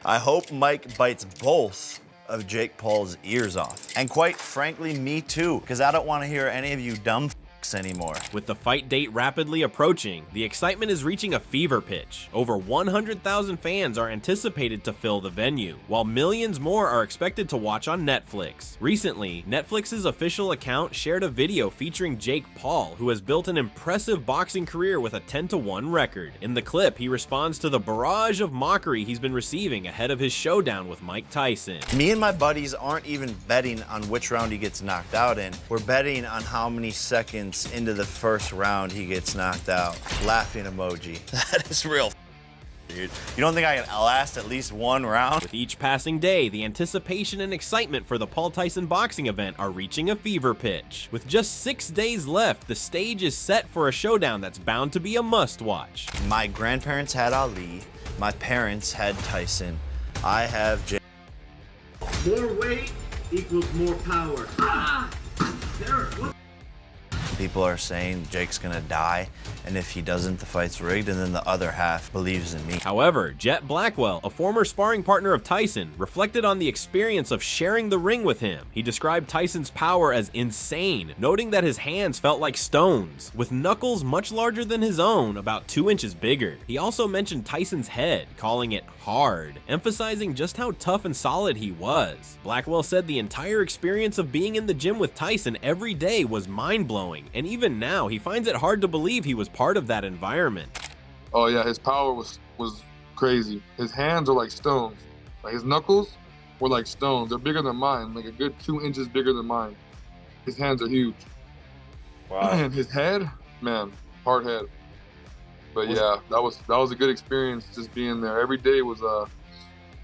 I hope Mike bites both of Jake Paul's ears off. And quite frankly, me too, because I don't want to hear any of you dumb anymore. With the fight date rapidly approaching, the excitement is reaching a fever pitch. Over 100,000 fans are anticipated to fill the venue, while millions more are expected to watch on Netflix. Recently, Netflix's official account shared a video featuring Jake Paul, who has built an impressive boxing career with a 10-1 record. In the clip, he responds to the barrage of mockery he's been receiving ahead of his showdown with Mike Tyson. Me and my buddies aren't even betting on which round he gets knocked out in. We're betting on how many seconds into the first round he gets knocked out. Laughing emoji. That is real, dude. You don't think I can last at least one round? With each passing day, the anticipation and excitement for the Paul Tyson boxing event are reaching a fever pitch. With just 6 days left, the stage is set for a showdown that's bound to be a must-watch. My grandparents had Ali. My parents had Tyson. I have Jake. More weight equals more power. Ah! Derek, what? People are saying Jake's gonna die, and if he doesn't, the fight's rigged, and then the other half believes in me. However, Jet Blackwell, a former sparring partner of Tyson, reflected on the experience of sharing the ring with him. He described Tyson's power as insane, noting that his hands felt like stones, with knuckles much larger than his own, about 2 inches bigger. He also mentioned Tyson's head, calling it hard, emphasizing just how tough and solid he was. Blackwell said the entire experience of being in the gym with Tyson every day was mind-blowing, and even now, he finds it hard to believe he was part of that environment. Oh yeah, his power was crazy. His hands are like stones. Like his knuckles were like stones. They're bigger than mine, like a good 2 inches bigger than mine. His hands are huge. Wow. And his head, man, hard head. But yeah, that was a good experience just being there. Every day was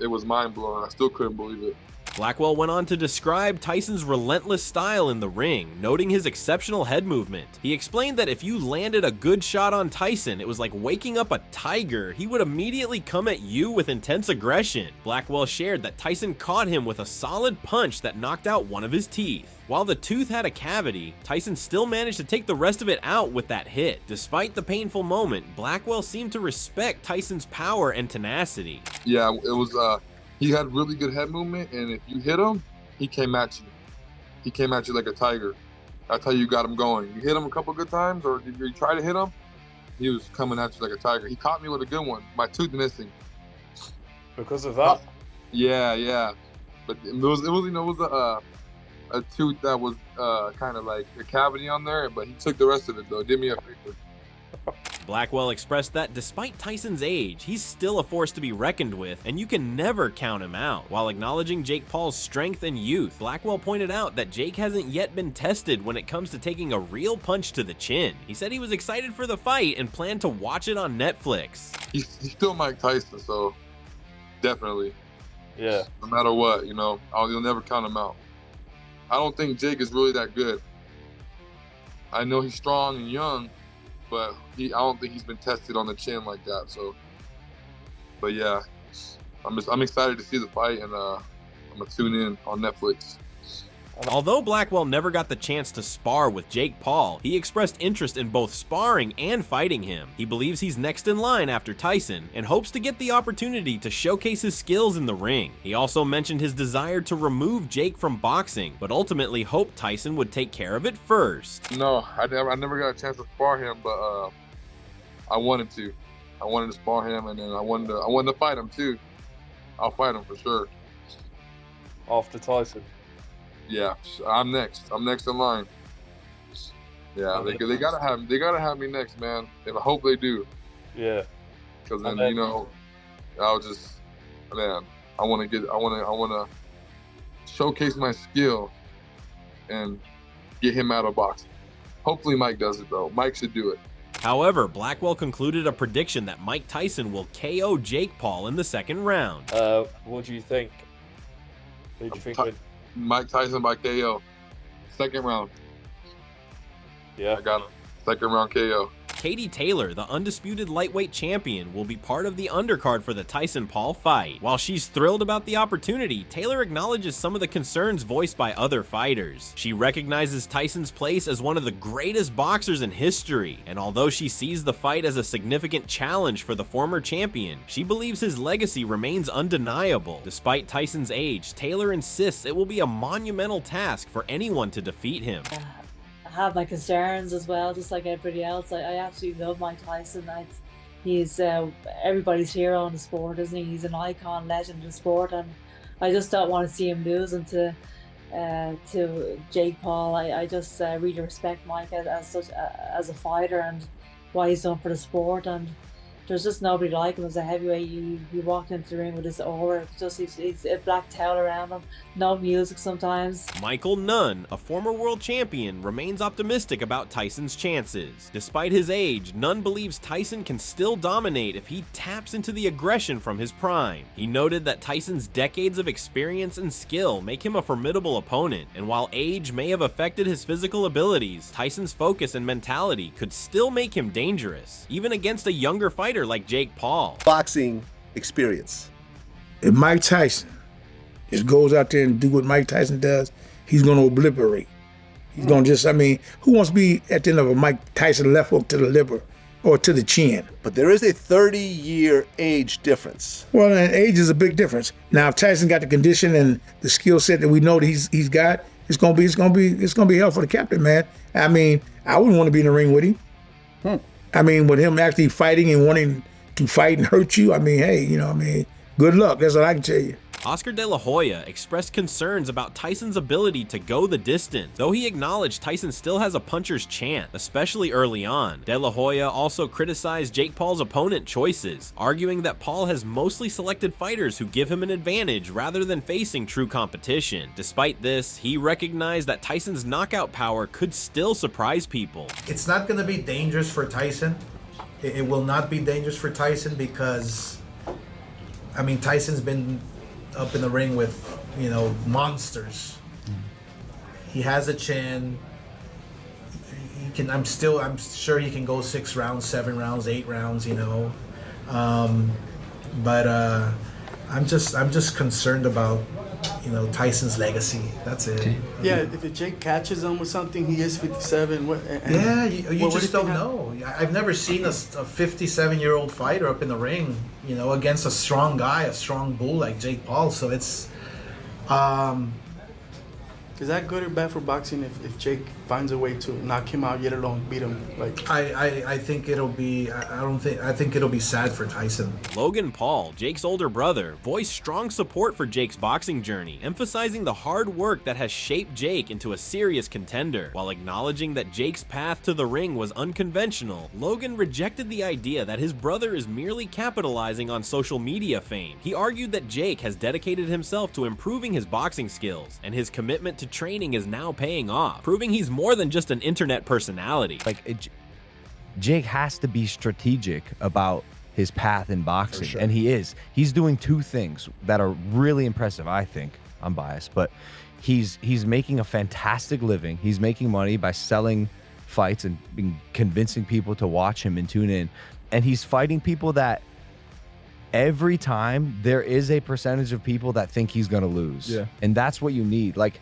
it was mind blowing. I still couldn't believe it. Blackwell went on to describe Tyson's relentless style in the ring, noting his exceptional head movement. He explained that if you landed a good shot on Tyson, it was like waking up a tiger. He would immediately come at you with intense aggression. Blackwell shared that Tyson caught him with a solid punch that knocked out one of his teeth. While the tooth had a cavity, Tyson still managed to take the rest of it out with that hit. Despite the painful moment, Blackwell seemed to respect Tyson's power and tenacity. Yeah, it was he had really good head movement, and if you hit him, he came at you. He came at you like a tiger. That's how you got him going. You hit him a couple good times, or if you try to hit him, he was coming at you like a tiger. He caught me with a good one. My tooth missing. Because of that? Yeah. But it was a tooth that was kind of like a cavity on there, but he took the rest of it though. Did me a favor. Blackwell expressed that despite Tyson's age, he's still a force to be reckoned with, and you can never count him out. While acknowledging Jake Paul's strength and youth, Blackwell pointed out that Jake hasn't yet been tested when it comes to taking a real punch to the chin. He said he was excited for the fight and planned to watch it on Netflix. He's still Mike Tyson, so definitely. Yeah. No matter what, you'll never count him out. I don't think Jake is really that good. I know he's strong and young, but I don't think he's been tested on the chin like that. So, but yeah, I'm excited to see the fight, and I'm gonna tune in on Netflix. Although Blackwell never got the chance to spar with Jake Paul, he expressed interest in both sparring and fighting him. He believes he's next in line after Tyson and hopes to get the opportunity to showcase his skills in the ring. He also mentioned his desire to remove Jake from boxing, but ultimately hoped Tyson would take care of it first. No, I never got a chance to spar him, but I wanted to. I wanted to spar him, and then I wanted to fight him too. I'll fight him for sure. After Tyson? Yeah, I'm next. I'm next in line. Yeah, they gotta have me next, man. And I hope they do. Yeah. Because then I'll just, man, I want to showcase my skill and get him out of boxing. Hopefully Mike does it though. Mike should do it. However, Blackwell concluded a prediction that Mike Tyson will KO Jake Paul in the second round. What do you think? Who do you think would? Mike Tyson by KO. Second round. Yeah. I got him. Second round KO. Katie Taylor, the undisputed lightweight champion, will be part of the undercard for the Tyson-Paul fight. While she's thrilled about the opportunity, Taylor acknowledges some of the concerns voiced by other fighters. She recognizes Tyson's place as one of the greatest boxers in history, and although she sees the fight as a significant challenge for the former champion, she believes his legacy remains undeniable. Despite Tyson's age, Taylor insists it will be a monumental task for anyone to defeat him. I have my concerns as well, just like everybody else. I absolutely love Mike Tyson. He's everybody's hero in the sport, isn't he? He's an icon, legend in the sport, and I just don't want to see him losing to Jake Paul. I just really respect Mike as a fighter and what he's done for the sport, and there's just nobody like him as a heavyweight. You walk into the ring with this aura, he's a black towel around him, no music sometimes. Michael Nunn, a former world champion, remains optimistic about Tyson's chances. Despite his age, Nunn believes Tyson can still dominate if he taps into the aggression from his prime. He noted that Tyson's decades of experience and skill make him a formidable opponent, and while age may have affected his physical abilities, Tyson's focus and mentality could still make him dangerous, even against a younger fighter like Jake Paul. Boxing experience. If Mike Tyson just goes out there and do what Mike Tyson does, he's going to obliterate. He's going to just, I mean, who wants to be at the end of a Mike Tyson left hook to the liver or to the chin? But there is a 30-year age difference. Well, and age is a big difference. Now, if Tyson got the condition and the skill set that we know that he's got, it's gonna be hell for the captain, man. I mean, I wouldn't want to be in the ring with him. I mean, with him actually fighting and wanting to fight and hurt you, I mean, hey, you know, I mean, good luck. That's what I can tell you. Oscar De La Hoya expressed concerns about Tyson's ability to go the distance, though he acknowledged Tyson still has a puncher's chance, especially early on. De La Hoya also criticized Jake Paul's opponent choices, arguing that Paul has mostly selected fighters who give him an advantage rather than facing true competition. Despite this, he recognized that Tyson's knockout power could still surprise people. It's not going to be dangerous for Tyson. It will not be dangerous for Tyson because, I mean, Tyson's been up in the ring with, you know, monsters. He has a chin. He can. I'm sure he can go 6 rounds, 7 rounds, 8 rounds. You know, but I'm just concerned about, you know, Tyson's legacy. That's it. Yeah, if Jake catches him with something, he is 57. Yeah, you just don't know. I've never seen a 57-year-old fighter up in the ring, you know, against a strong guy, a strong bull like Jake Paul. So it's, is that good or bad for boxing if Jake finds a way to knock him out, yet alone beat him? Like, I think it'll be. I think it'll be sad for Tyson. Logan Paul, Jake's older brother, voiced strong support for Jake's boxing journey, emphasizing the hard work that has shaped Jake into a serious contender. While acknowledging that Jake's path to the ring was unconventional, Logan rejected the idea that his brother is merely capitalizing on social media fame. He argued that Jake has dedicated himself to improving his boxing skills, and his commitment to training is now paying off, proving he's more than just an internet personality. Jake has to be strategic about his path in boxing, and he is. He's doing two things that are really impressive, I think. I'm biased, but he's making a fantastic living. He's making money by selling fights and convincing people to watch him and tune in. And he's fighting people that every time there is a percentage of people that think he's gonna lose. Yeah. And that's what you need. Like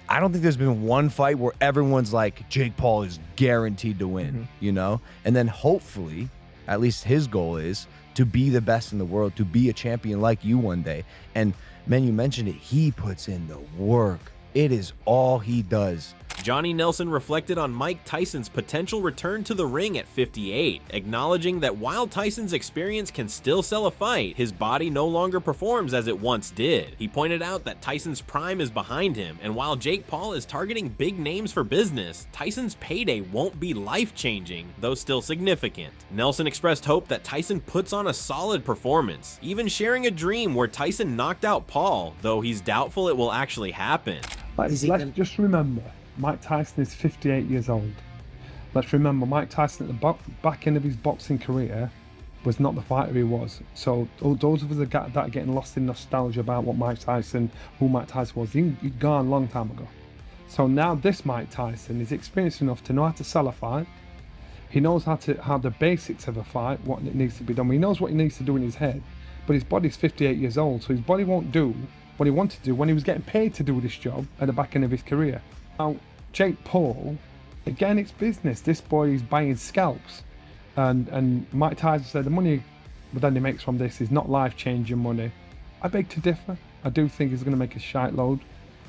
I don't think there's been one fight where everyone's like, Jake Paul is guaranteed to win, you know? And then hopefully, at least his goal is to be the best in the world, to be a champion like you one day. And man, you mentioned it, he puts in the work. It is all he does. Johnny Nelson reflected on Mike Tyson's potential return to the ring at 58, acknowledging that while Tyson's experience can still sell a fight, his body no longer performs as it once did. He pointed out that Tyson's prime is behind him, and while Jake Paul is targeting big names for business, Tyson's payday won't be life-changing, though still significant. Nelson expressed hope that Tyson puts on a solid performance, even sharing a dream where Tyson knocked out Paul, though he's doubtful it will actually happen. Let's just remember, Mike Tyson is 58 years old. Let's remember, Mike Tyson at the back end of his boxing career was not the fighter he was. So those of us that are getting lost in nostalgia about what Mike Tyson, who Mike Tyson was, he'd gone a long time ago. So now this Mike Tyson is experienced enough to know how to sell a fight, He knows how the basics of a fight, what needs to be done. He knows what he needs to do in his head, but his body's 58 years old, so his body won't do what he wanted to do when he was getting paid to do this job at the back end of his career. Now, Jake Paul, again, it's business. This boy is buying scalps, and Mike Tyson said the money that he makes from this is not life-changing money. I beg to differ. I do think he's going to make a shite load.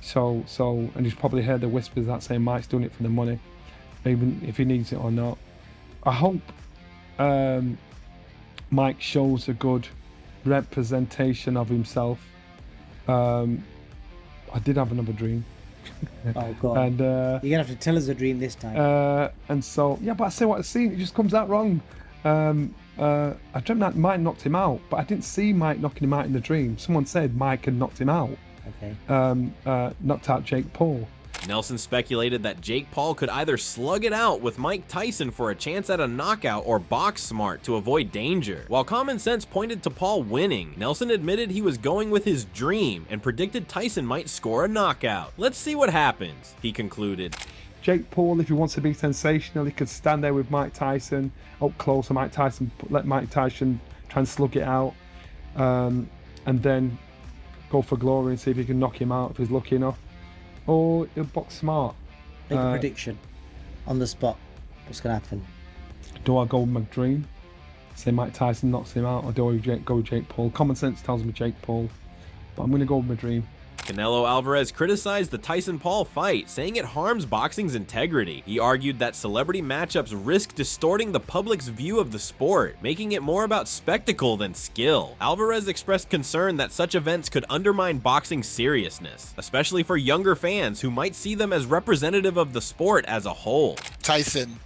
So, and he's probably heard the whispers that saying Mike's doing it for the money, even if he needs it or not. I hope Mike shows a good representation of himself. I did have another dream. Oh God! And you're gonna have to tell us a dream this time. And so yeah, but I say what I've seen, it just comes out wrong. I dreamt that Mike knocked him out, but I didn't see Mike knocking him out in the dream. Someone said Mike had knocked him out. Okay. Knocked out Jake Paul. Nelson speculated that Jake Paul could either slug it out with Mike Tyson for a chance at a knockout or box smart to avoid danger. While common sense pointed to Paul winning, Nelson admitted he was going with his dream and predicted Tyson might score a knockout. Let's see what happens, he concluded. Jake Paul, if he wants to be sensational, he could stand there with Mike Tyson up close, and let Mike Tyson try and slug it out, and then go for glory and see if he can knock him out if he's lucky enough. Or he'll box smart. Make a prediction on the spot. What's going to happen? Do I go with my dream? Say Mike Tyson knocks him out, or do I go with Jake Paul? Common sense tells me Jake Paul, but I'm going to go with my dream. Canelo Alvarez criticized the Tyson-Paul fight, saying it harms boxing's integrity. He argued that celebrity matchups risk distorting the public's view of the sport, making it more about spectacle than skill. Alvarez expressed concern that such events could undermine boxing's seriousness, especially for younger fans who might see them as representative of the sport as a whole. Tyson,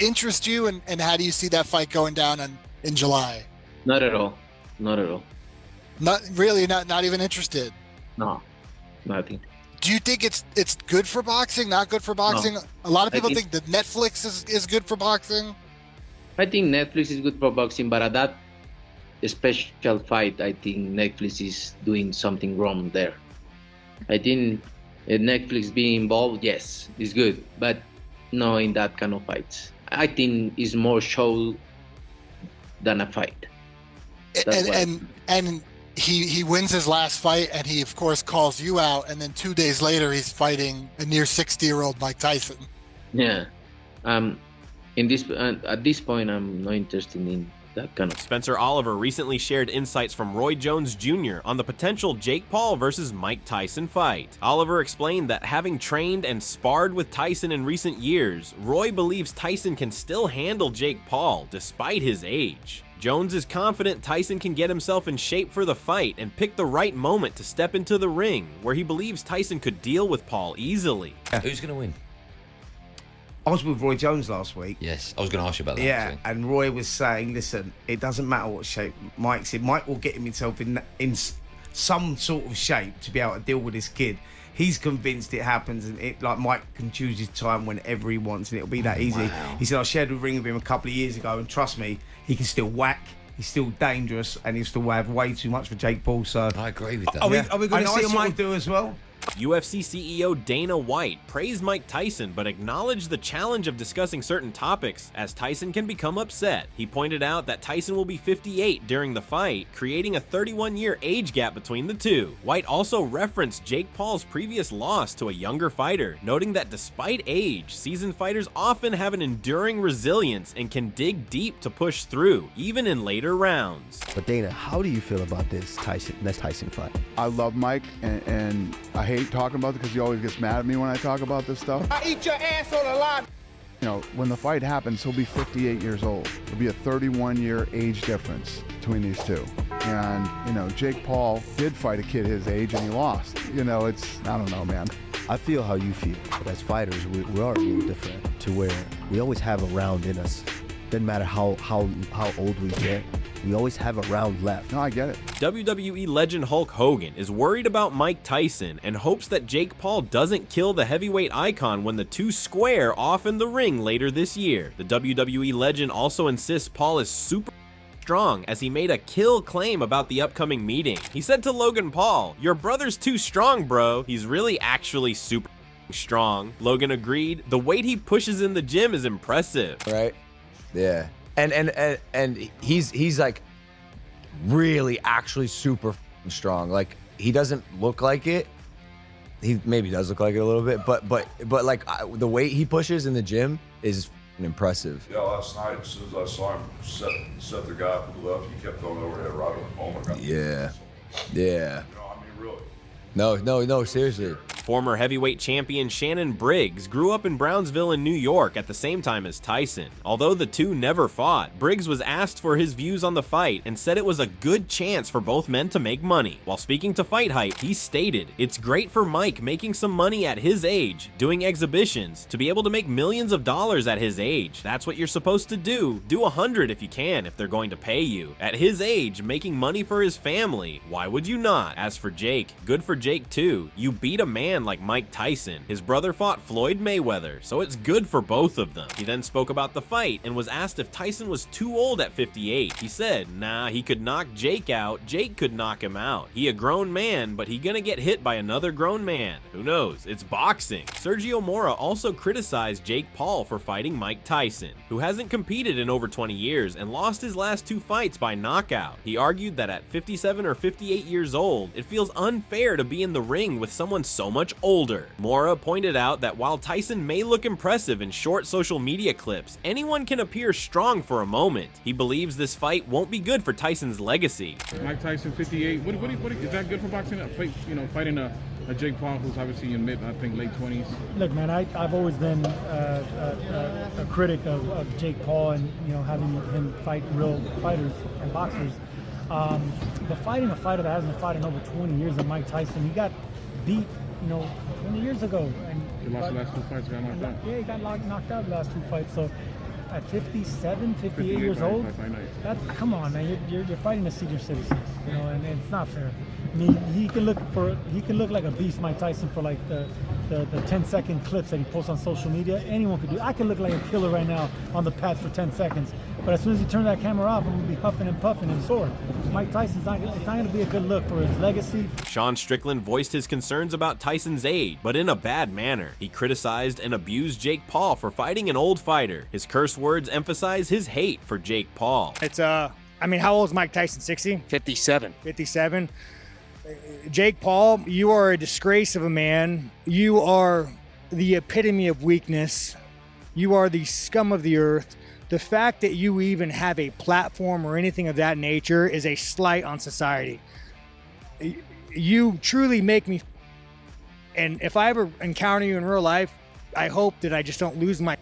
interest you, and how do you see that fight going down in July? Not at all. Not at all. Not really. Not even interested. No, nothing. Do you think it's good for boxing? Not good for boxing? No. A lot of people think that Netflix is good for boxing. I think Netflix is good for boxing, but at that special fight, I think Netflix is doing something wrong there. I think Netflix being involved, yes, is good, but no in that kind of fights. I think it's more show than a fight. And he wins his last fight, and he of course calls you out, and then 2 days later he's fighting a near 60-year-old Mike Tyson. Yeah. At this point, I'm not interested in that kind of. Spencer Oliver recently shared insights from Roy Jones Jr. on the potential Jake Paul versus Mike Tyson fight. Oliver explained that having trained and sparred with Tyson in recent years, Roy believes Tyson can still handle Jake Paul despite his age. Jones is confident Tyson can get himself in shape for the fight and pick the right moment to step into the ring, where he believes Tyson could deal with Paul easily. Who's going to win? I was with Roy Jones last week. Yes, I was going to ask you about that. Yeah, actually. and Roy was saying, listen, it doesn't matter what shape Mike's in. Mike will get himself in some sort of shape to be able to deal with this kid. He's convinced it happens, and Mike can choose his time whenever he wants, and it'll be that easy. Wow. He said, I shared a ring with him a couple of years ago, and trust me, he can still whack. He's still dangerous, and he'll still have way too much for Jake Paul. So I agree with that. Are we going to see what Mike do as well? UFC CEO Dana White praised Mike Tyson, but acknowledged the challenge of discussing certain topics as Tyson can become upset. He pointed out that Tyson will be 58 during the fight, creating a 31-year age gap between the two. White also referenced Jake Paul's previous loss to a younger fighter, noting that despite age, seasoned fighters often have an enduring resilience and can dig deep to push through, even in later rounds. But Dana, how do you feel about this Tyson fight? I love Mike, and I hate talking about it because he always gets mad at me when I talk about this stuff. I eat your ass on a line. You know, when the fight happens, he'll be 58 years old. There'll be a 31-year age difference between these two. And, you know, Jake Paul did fight a kid his age and he lost. You know, I don't know, man. I feel how you feel, but as fighters, we are a little different to where we always have a round in us. Doesn't matter how old we get, we always have a round left. No, I get it. WWE legend Hulk Hogan is worried about Mike Tyson and hopes that Jake Paul doesn't kill the heavyweight icon when the two square off in the ring later this year. The WWE legend also insists Paul is super strong, as he made a kill claim about the upcoming meeting. He said to Logan Paul, "Your brother's too strong, bro. He's really actually super strong." Logan agreed. The weight he pushes in the gym is impressive. Right? Yeah. And he's like really actually super strong. Like he doesn't look like it. He maybe does look like it a little bit, but like the weight he pushes in the gym is impressive. Yeah, last night, as soon as I saw him set the guy up to the left, he kept going overhead right on. Oh my God. Yeah. You know, I mean, really. No, seriously. Former heavyweight champion Shannon Briggs grew up in Brownsville in New York at the same time as Tyson. Although the two never fought, Briggs was asked for his views on the fight and said it was a good chance for both men to make money. While speaking to Fight Hype, he stated, "It's great for Mike making some money at his age, doing exhibitions, to be able to make millions of dollars at his age. That's what you're supposed to do. Do 100 if you can, if they're going to pay you. At his age, making money for his family, why would you not?" As for Jake, good for Jake too. You beat a man like Mike Tyson. His brother fought Floyd Mayweather, so it's good for both of them. He then spoke about the fight and was asked if Tyson was too old at 58. He said, nah, he could knock Jake out. Jake could knock him out. He a grown man, but he gonna get hit by another grown man. Who knows? It's boxing. Sergio Mora also criticized Jake Paul for fighting Mike Tyson, who hasn't competed in over 20 years and lost his last 2 fights by knockout. He argued that at 57 or 58 years old, it feels unfair to be in the ring with someone so much older. Mora pointed out that while Tyson may look impressive in short social media clips, anyone can appear strong for a moment. He believes this fight won't be good for Tyson's legacy. Mike Tyson, 58. What is that good for boxing? Fighting a Jake Paul who's obviously in I think late 20s. Look, man, I've always been a critic of Jake Paul and having him fight real fighters and boxers. But fighting a fighter that hasn't fought in over 20 years, like Mike Tyson, he got beat 20 years ago. And he lost the last 2 fights, got knocked out. Yeah, he got knocked out the last 2 fights. So at 57, 58 years old, come on, man, you're fighting a senior citizen, and it's not fair. I mean, he can look like a beast, Mike Tyson, for like the 10-second clips that he posts on social media. Anyone could do. I could look like a killer right now on the pads for 10 seconds, but as soon as he turns that camera off, I'm gonna be huffing and puffing and sore. Mike Tyson's not gonna be a good look for his legacy. Sean Strickland voiced his concerns about Tyson's age, but in a bad manner. He criticized and abused Jake Paul for fighting an old fighter. His curse words emphasize his hate for Jake Paul. It's I mean, how old is Mike Tyson? 60? 57. 57. Jake Paul, you are a disgrace of a man. You are the epitome of weakness. You are the scum of the earth. The fact that you even have a platform or anything of that nature is a slight on society. You truly make me, and if I ever encounter you in real life, I hope that I just don't lose my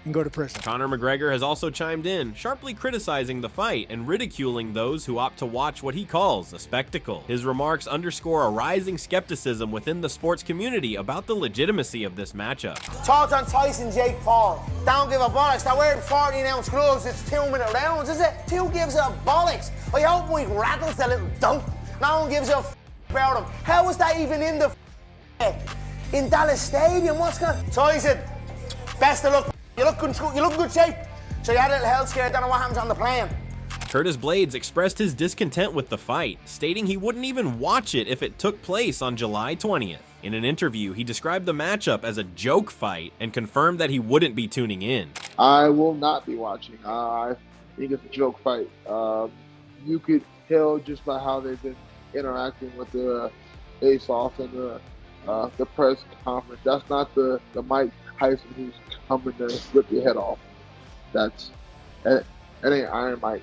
and go to prison. Conor McGregor has also chimed in, sharply criticizing the fight and ridiculing those who opt to watch what he calls a spectacle. His remarks underscore a rising skepticism within the sports community about the legitimacy of this matchup. Thoughts on Tyson, Jake Paul? Don't give a bollocks. They're wearing 14-ounce gloves. It's 2-minute rounds, is it? Who gives a bollocks? I hope Mike rattles the little dope. No one gives a about him. How is that even in the in Dallas Stadium? What's going on? Tyson, best of luck. You look in good shape. So you had a little health scare, don't know what happens on the plane. Curtis Blades expressed his discontent with the fight, stating he wouldn't even watch it if it took place on July 20th. In an interview, he described the matchup as a joke fight and confirmed that he wouldn't be tuning in. I will not be watching. I think it's a joke fight. You could tell just by how they've been interacting with the face-off and the press conference. That's not the Mike Tyson who's coming to rip your head off. That ain't Iron Mike.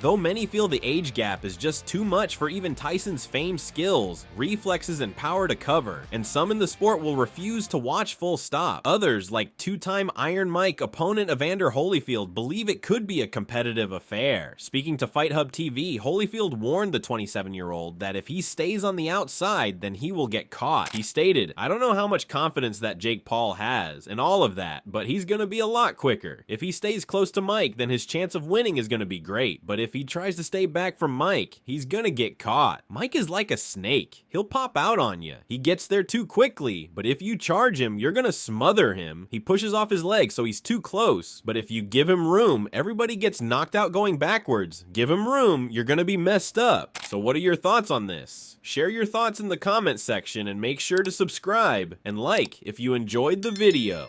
Though many feel the age gap is just too much for even Tyson's famed skills, reflexes, and power to cover, and some in the sport will refuse to watch full stop. Others, like two-time Iron Mike opponent Evander Holyfield, believe it could be a competitive affair. Speaking to Fight Hub TV, Holyfield warned the 27-year-old that if he stays on the outside, then he will get caught. He stated, "I don't know how much confidence that Jake Paul has, and all of that, but he's gonna be a lot quicker. If he stays close to Mike, then his chance of winning is gonna be great, but if he tries to stay back from Mike, he's gonna get caught. Mike is like a snake. He'll pop out on you. He gets there too quickly, but if you charge him, you're gonna smother him. He pushes off his leg, so he's too close, but if you give him room, everybody gets knocked out going backwards. Give him room, you're gonna be messed up." So what are your thoughts on this? Share your thoughts in the comments section and make sure to subscribe and like if you enjoyed the video.